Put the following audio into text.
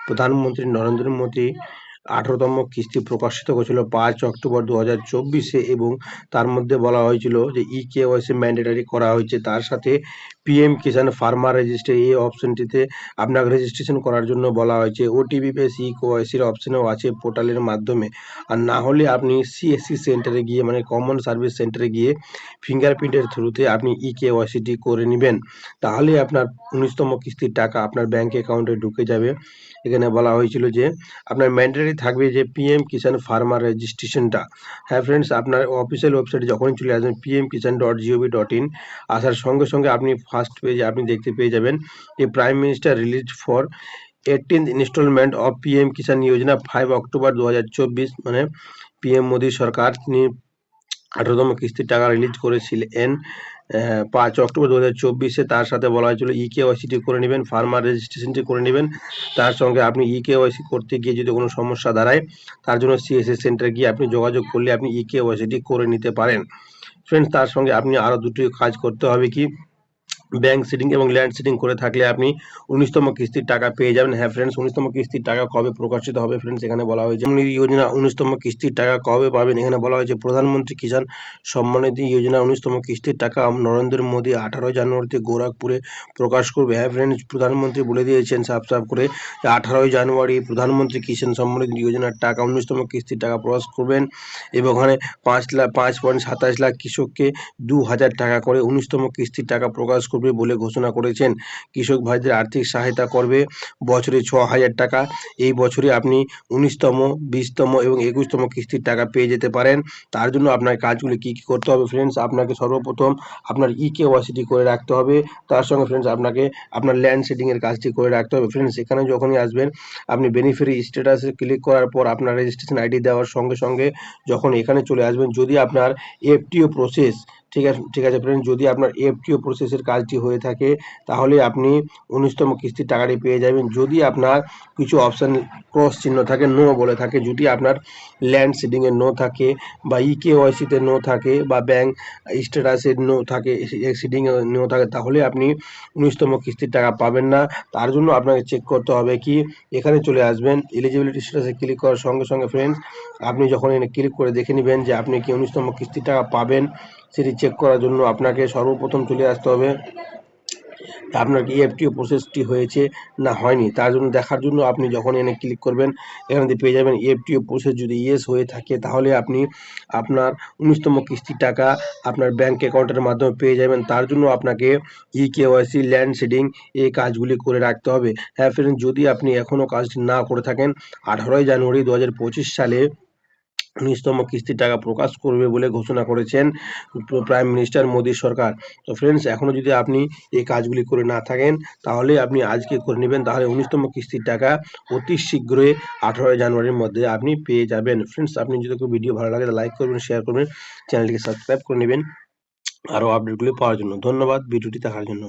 প্রধানমন্ত্রী নরেন্দ্র মোদী 18তম কিস্তি প্রকাশিত করেছিল 5 অক্টোবর 2024-এ এবং তার মধ্যে বলা হয়েছিল যে ইকেওয়াইসি ম্যান্ডেটরি করা হয়েছে। তার সাথে পিএম কিষাণ ফার্মার রেজিস্ট্রি এই অপশনটিতে আপনাকে রেজিস্ট্রেশন করার জন্য বলা হয়েছে। ওটিপি বেস ইকেওয়াইসির অপশনও আছে পোর্টালের মাধ্যমে। আর না হলে আপনি সিএসসি সেন্টারে গিয়ে মানে কমন সার্ভিস সেন্টারে গিয়ে ফিঙ্গারপ্রিন্টের থ্রুতে আপনি ইকেওয়াইসিটি করে নেবেন। তাহলে আপনার 19তম কিস্তির টাকা আপনার ব্যাংক অ্যাকাউন্টে ঢুকে যাবে। এখানে বলা হয়েছিল যে আপনার ম্যান্ডেটরি থাকবে যে পিএম কিষাণ ফার্মার রেজিস্ট্রেশনটা। হ্যাঁ ফ্রেন্ডস, আপনার অফিসিয়াল ওয়েবসাইটে যখনই চলে আসবেন pmkisan.gov.in আসার সঙ্গে সঙ্গে আপনি ফার্স্ট পেজে আপনি দেখতে পেয়ে যাবেন যে prime minister release for 18th instalment of PM Kisan Yojana 5 October 2024 মানে পিএম মোদী সরকার তিনি 18তম কিস্তির টাকা রিলিজ করেছিলেন 5 অক্টোবর 2024-এ। তার সাথে বলা হয়েছিল ইকেওয়াইসিটি করে নেবেন, ফার্মার রেজিস্ট্রেশনটি করে নেবেন। তার সঙ্গে আপনি ইকেওয়াইসি করতে গিয়ে যদি কোনো সমস্যা দাঁড়ায় তার জন্য সিএসসি সেন্টারে গিয়ে আপনি যোগাযোগ করলে আপনি ইকেওয়াইসিটি করে নিতে পারেন। ফ্রেন্ডস, তার সঙ্গে আপনি আরও দুটি কাজ করতে হবে কি, ব্যাংক সিডিং এবং ল্যান্ড সিডিং করে থাকলে আপনি 19তম কিস্তির টাকা পেয়ে যাবেন। হ্যাঁ ফ্রেন্ডস, 19তম কিস্তির টাকা কবে প্রকাশিত হবে ফ্রেন্ডস এখানে বলা হয়েছে। যোজনা 19তম কিস্তির টাকা কবে পাবেন এখানে বলা হয়েছে প্রধানমন্ত্রী কিষাণ সম্মান নিধি যোজনা 19তম কিস্তির টাকা নরেন্দ্র মোদী 18 জানুয়ারিতে গোরখপুরে প্রকাশ করবে। হ্যাঁ ফ্রেন্ডস, প্রধানমন্ত্রী বলে দিয়েছেন সাফ সাফ করে যে 18 জানুয়ারি প্রধানমন্ত্রী কিষাণ সম্মান নিধি যোজনার টাকা 19তম কিস্তির টাকা প্রকাশ করবেন এবং ওখানে 5.27 লাখ কৃষককে 2000 টাকা করে 19তম কিস্তির টাকা প্রকাশ করবে বলে ঘোষণা করেছেন। কৃষক ভাইদের আর্থিক সহায়তা করবে বছরে 6000 টাকা। এই বছরে আপনি 19তম, 20তম এবং 21তম কিস্তির টাকা পেয়ে যেতে পারেন। তার জন্য আপনার কাজগুলি কি কি করতে হবে ফ্রেন্ডস, আপনাকে সর্বপ্রথম আপনার ইকেওয়াইসিটি করে রাখতে হবে। তার সঙ্গে ফ্রেন্ডস আপনাকে আপনার ল্যান্ড সেটিং এর কাজটি করে রাখতে হবে। ফ্রেন্ডস, এখানে যখনই আসবেন আপনি বেনিফিশিয়ারি স্ট্যাটাসে ক্লিক করার পর আপনার রেজিস্ট্রেশন আইডি দেওয়ার সঙ্গে সঙ্গে যখন এখানে চলে আসবেন, যদি আপনার এফটিও প্রসেস ঠিক আছে ফ্রেন্ড, যদি আপনার এফটিও প্রসেসের কাজটি হয়ে থাকে তাহলে আপনি 19তম কিস্তির টাকাটি পেয়ে যাবেন। যদি আপনার কিছু অপশান ক্রস চিহ্ন থাকে, নো বলে থাকে, যদি আপনার ল্যান্ড সিডিংয়ে নো থাকে বা ইকেওয়াইসিতে নো থাকে বা ব্যাংক স্ট্যাটাসে নো থাকে, সিডিংয়ে নো থাকে, তাহলে আপনি 19তম কিস্তির টাকা পাবেন না। তার জন্য আপনাকে চেক করতে হবে কি, এখানে চলে আসবেন এলিজিবিলিটি স্ট্যাটাসে ক্লিক করার সঙ্গে সঙ্গে ফ্রেন্ডস আপনি যখন এখানে ক্লিক করে দেখে নেবেন যে আপনি কি 19তম কিস্তির টাকা পাবেন, সেটি চেক করার জন্য আপনাকে সর্বপ্রথম চলে আসতে হবে আপনার কি এফটিও প্রসেসটি হয়েছে না হয়নি। তার জন্য দেখার জন্য আপনি যখন এনে ক্লিক করবেন এখানে পেয়ে যাবেন এফটিও প্রসেস। যদি ইয়েস হয়ে থাকে তাহলে আপনি আপনার 19তম কিস্তির টাকা আপনার ব্যাংক অ্যাকাউন্টের মাধ্যমে পেয়ে যাবেন। তার জন্য আপনাকে ইকেওয়াইসি, ল্যান্ড সিডিং এই কাজগুলি করে রাখতে হবে। হ্যাঁ ফ্রেন্ড, যদি আপনি এখনও কাজটি না করে থাকেন 18 জানুয়ারি 2025 সালে 19তম কিস্তির টাকা প্রকাশ করবে বলে ঘোষণা করেছেন প্রাইম মিনিস্টার মোদী সরকার। তো ফ্রেন্ডস, এখনও যদি আপনি এই কাজগুলি করে না থাকেন তাহলে আপনি আজকে করে নেবেন, তাহলে 19তম কিস্তির টাকা অতি শীঘ্রই 18 জানুয়ারির মধ্যে আপনি পেয়ে যাবেন। ফ্রেন্ডস, আপনি যদি কোনো ভিডিও ভালো লাগে লাইক করবেন, শেয়ার করবেন, চ্যানেলটিকে সাবস্ক্রাইব করে নেবেন আরও আপডেটগুলি পাওয়ার জন্য। ধন্যবাদ ভিডিওটি দেখার জন্য।